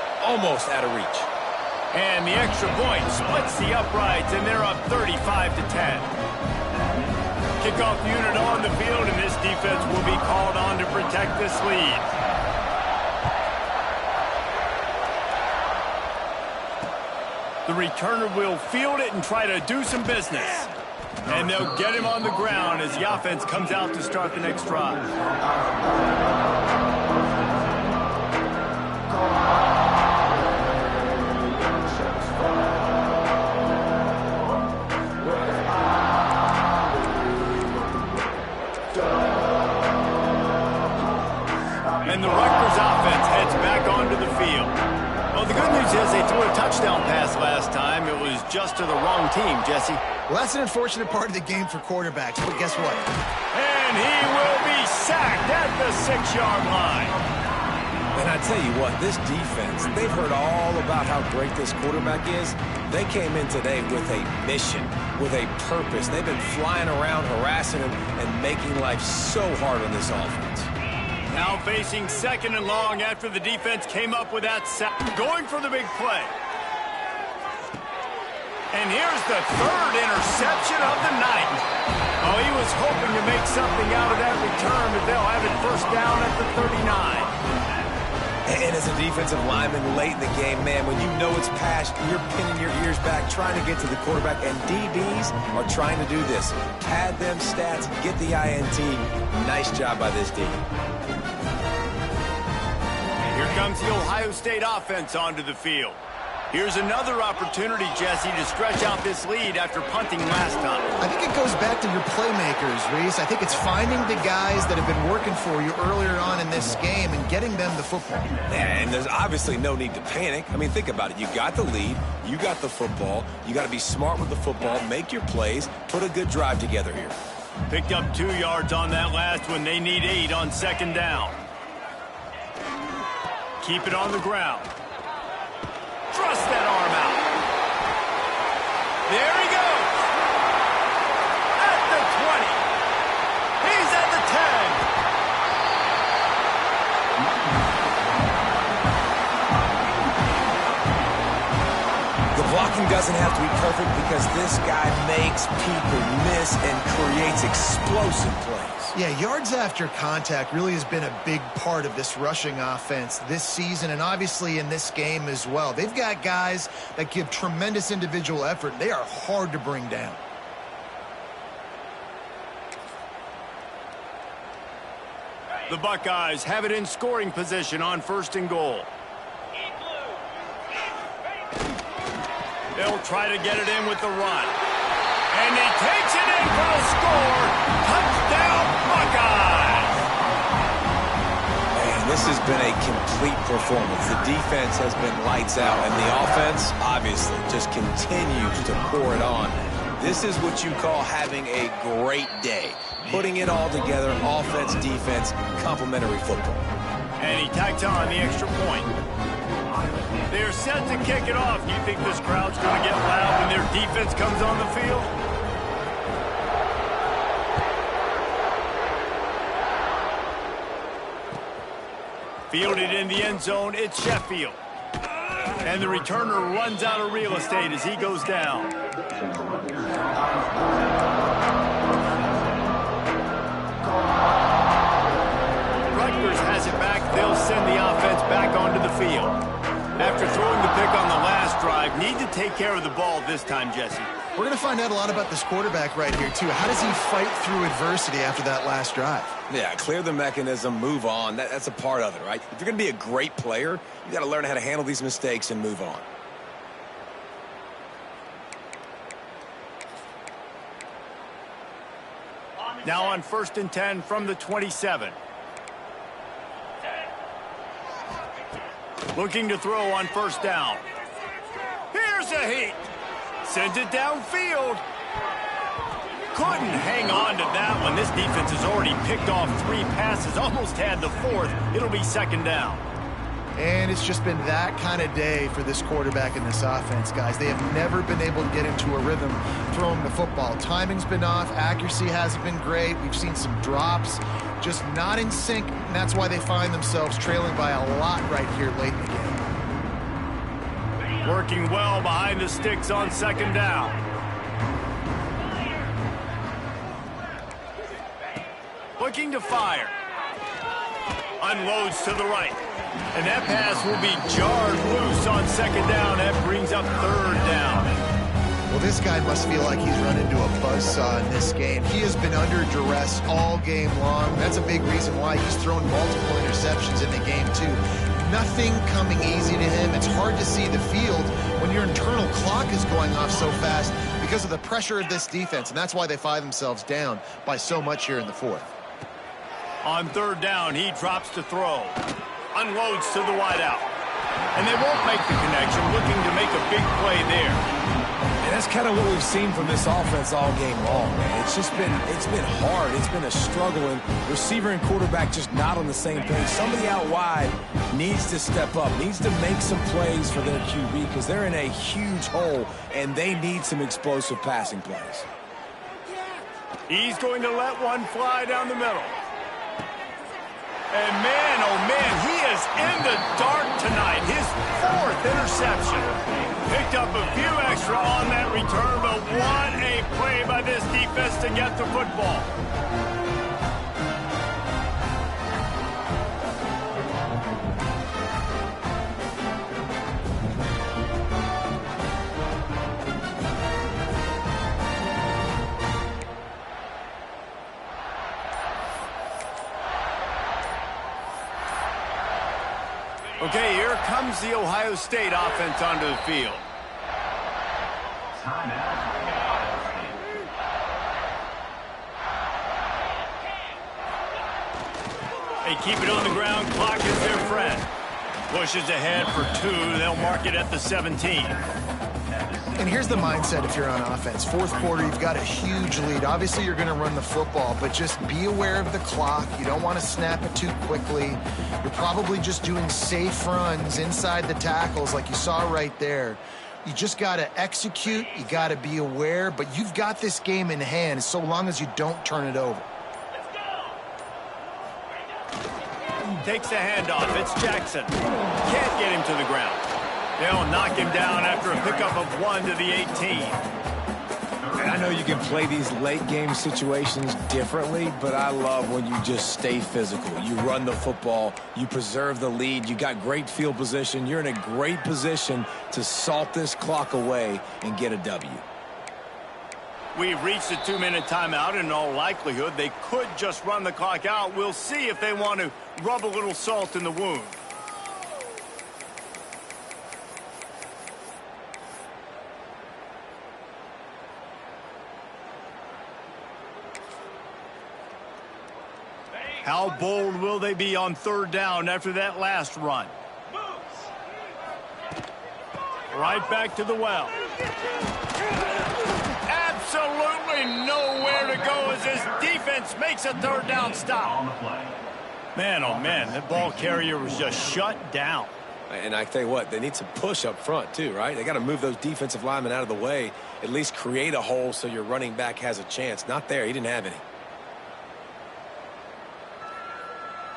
out of reach. And the extra point splits the uprights, and they're up 35-10. Kickoff unit on the field, and this defense will be called on to protect this lead. The returner will field it and try to do some business. And they'll get him on the ground as the offense comes out to start the next drive. And the Rutgers offense heads back onto the field. Well, the good news is they threw a touchdown pass last time. It was just to the wrong team, Jesse. Well, that's an unfortunate part of the game for quarterbacks, but guess what? And he will be sacked at the 6-yard line. And I tell you what, this defense, they've heard all about how great this quarterback is. They came in today with a mission, with a purpose. They've been flying around, harassing him, and making life so hard on this offense. Now facing 2nd and long after the defense came up with that sack. Going for the big play. And here's the 3rd interception of the night. Oh, he was hoping to make something out of that return, but they'll have it first down at the 39. And as a defensive lineman late in the game, man, when you know it's past, you're pinning your ears back, trying to get to the quarterback, and DBs are trying to do this. Pad them stats, get the INT. Nice job by this D. Here comes the Ohio State offense onto the field. Here's another opportunity, Jesse, to stretch out this lead after punting last time. I think it goes back to your playmakers, Reese. I think it's finding the guys that have been working for you earlier on in this game and getting them the football. And there's obviously no need to panic. I mean, think about it. You got the lead. You got the football. You got to be smart with the football, make your plays, put a good drive together here. Picked up 2 yards on that last one. They need 8 on 2nd down. Keep it on the ground. Thrust that arm out. There he goes. At the 20. He's at the 10. The blocking doesn't have to be perfect because this guy makes people miss and creates explosive plays. Yeah, yards after contact really has been a big part of this rushing offense this season and obviously in this game as well. They've got guys that give tremendous individual effort. They are hard to bring down. The Buckeyes have it in scoring position on 1st and goal. They'll try to get it in with the run. And he takes it in for the score. Touchdown, Buckeyes! Man, this has been a complete performance. The defense has been lights out, and the offense, obviously, just continues to pour it on. This is what you call having a great day. putting it all together, offense, defense, complementary football. And he tacks on the extra point. They're set to kick it off. Do you think this crowd's going to get loud when their defense comes on the field? Fielded in the end zone, it's Sheffield. And the returner runs out of real estate as he goes down. Rutgers has it back. They'll send the offense back onto the field. After throwing the pick on the last drive, need to take care of the ball this time, Jesse. We're going to find out a lot about this quarterback right here, too. How does he fight through adversity after that last drive? Yeah, clear the mechanism, move on. That's a part of it, right? If you're going to be a great player, you got to learn how to handle these mistakes and move on. Now on 1st and 10 from the 27. Looking to throw on 1st down. Here's a heat. Sends it downfield. Couldn't hang on to that one. This defense has already picked off 3 passes, almost had the 4th. It'll be 2nd down. And it's just been that kind of day for this quarterback in this offense, guys. They have never been able to get into a rhythm throwing the football. Timing's been off. Accuracy hasn't been great. We've seen some drops. Just not in sync, and that's why they find themselves trailing by a lot right here late in the game. Working well behind the sticks on 2nd down. Looking to fire. Unloads to the right. And that pass will be jarred loose on 2nd down. That brings up 3rd down. Well, this guy must feel like he's run into a buzzsaw in this game. He has been under duress all game long. That's a big reason why he's thrown multiple interceptions in the game, too. Nothing coming easy to him. It's hard to see the field when your internal clock is going off so fast because of the pressure of this defense, and that's why they find themselves down by so much here in the 4th. On 3rd down, he drops to throw. Unloads to the wideout. And they won't make the connection, looking to make a big play there. And that's kind of what we've seen from this offense all game long, man. It's been hard. It's been a struggle, and receiver and quarterback just not on the same page. Somebody out wide needs to step up, needs to make some plays for their QB because they're in a huge hole, and they need some explosive passing plays. He's going to let one fly down the middle. And man, oh man, he is in the dark tonight. His 4th interception. Picked up a few extra on that return, but what a play by this defense to get the football. Okay, here comes the Ohio State offense onto the field. They keep it on the ground. Clock is their friend. Pushes ahead for 2. They'll mark it at the 17. And here's the mindset if you're on offense. 4th quarter, you've got a huge lead. Obviously, you're going to run the football, but just be aware of the clock. You don't want to snap it too quickly. You're probably just doing safe runs inside the tackles like you saw right there. You just got to execute. You got to be aware, but you've got this game in hand so long as you don't turn it over. Takes the handoff. It's Jackson. Can't get him to the ground. They'll knock him down after a pickup of 1 to the 18. And I know you can play these late game situations differently, but I love when you just stay physical. You run the football, you preserve the lead, you got great field position, you're in a great position to salt this clock away and get a W. We've reached a 2-minute timeout. In all likelihood, they could just run the clock out. We'll see if they want to rub a little salt in the wound. How bold will they be on 3rd down after that last run? Right back to the well. Absolutely nowhere to go as this defense defense makes a third down stop. On the play. Man, oh man, that ball carrier was just shut down. And I tell you what, they need some push up front too, right? They got to move those defensive linemen out of the way, at least create a hole so your running back has a chance. Not there. He didn't have any.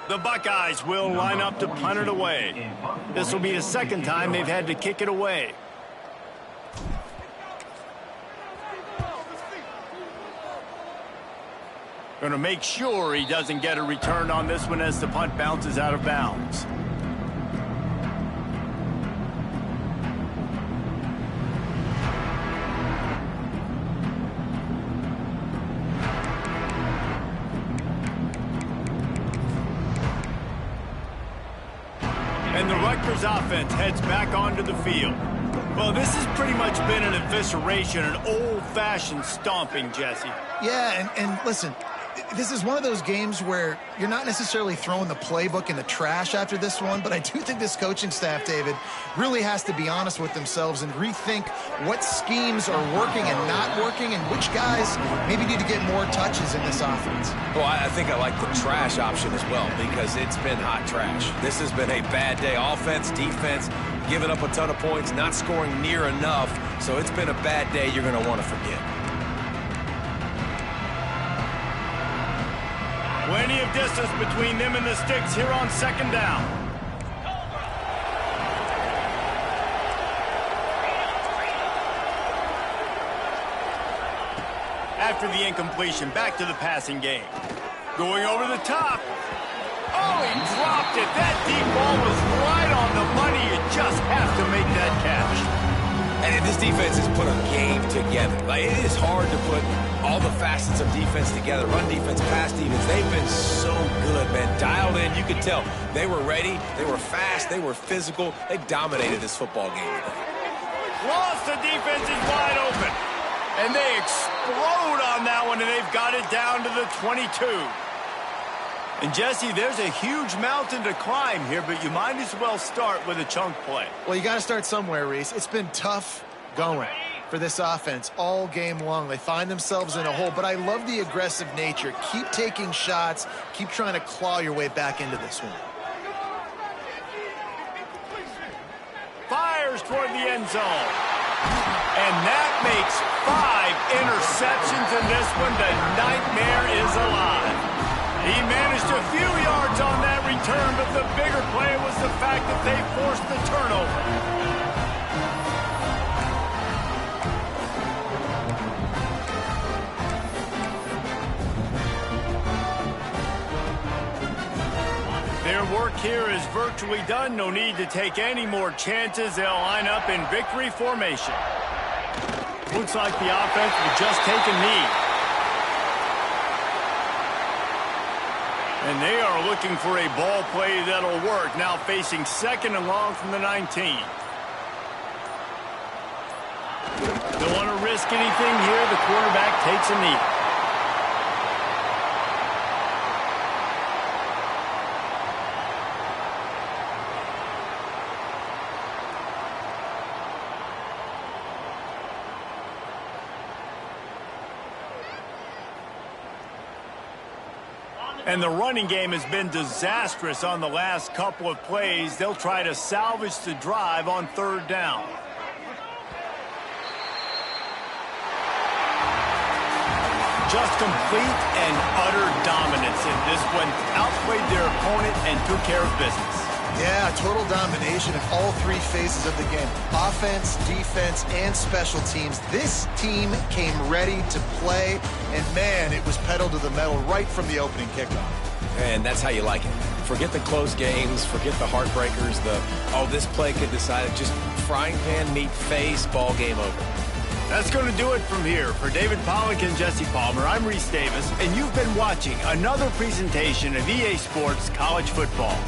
The Buckeyes will line up to punt it away. This will be the second time they've had to kick it away. Going to make sure he doesn't get a return on this one as the punt bounces out of bounds. And the Rutgers offense heads back onto the field. Well, this has pretty much been an evisceration, an old-fashioned stomping, Jesse. Yeah, and listen, this is one of those games where you're not necessarily throwing the playbook in the trash after this one, but I do think this coaching staff, David, really has to be honest with themselves and rethink what schemes are working and not working and which guys maybe need to get more touches in this offense. Well, I think I like the trash option as well because it's been hot trash. This has been a bad day. Offense, defense, giving up a ton of points, not scoring near enough. So it's been a bad day you're going to want to forget. Plenty of distance between them and the sticks here on second down. After the incompletion, back to the passing game. Going over the top. Oh, he dropped it. That deep ball was right on the money. You just have to make that catch. And this defense has put a game together. Like, it is hard to put all the facets of defense together. Run defense, pass defense. They've been so good, man. Dialed in. You could tell they were ready. They were fast. They were physical. They dominated this football game today. Lost, the defense is wide open. And they explode on that one, and they've got it down to the 22. And, Jesse, there's a huge mountain to climb here, but you might as well start with a chunk play. Well, you got to start somewhere, Reese. It's been tough going for this offense all game long. They find themselves in a hole, but I love the aggressive nature. Keep taking shots. Keep trying to claw your way back into this one. Fires toward the end zone. And that makes 5 interceptions in this one. The nightmare is alive. He managed a few yards on that return, but the bigger play was the fact that they forced the turnover. Their work here is virtually done. No need to take any more chances. They'll line up in victory formation. Looks like the offense will just take a knee. And they are looking for a ball play that'll work. Now facing second and long from the 19. Don't want to risk anything here. The quarterback takes a knee. And the running game has been disastrous on the last couple of plays. They'll try to salvage the drive on third down. Just complete and utter dominance in this one. Outplayed their opponent and took care of business. Yeah, total domination in all 3 phases of the game. Offense, defense, and special teams. This team came ready to play, and man, it was pedal to the metal right from the opening kickoff. And that's how you like it. Forget the close games, forget the heartbreakers, this play could decide it. Just frying pan, meat face, ball game over. That's going to do it from here. For David Pollack and Jesse Palmer, I'm Reese Davis, and you've been watching another presentation of EA Sports College Football.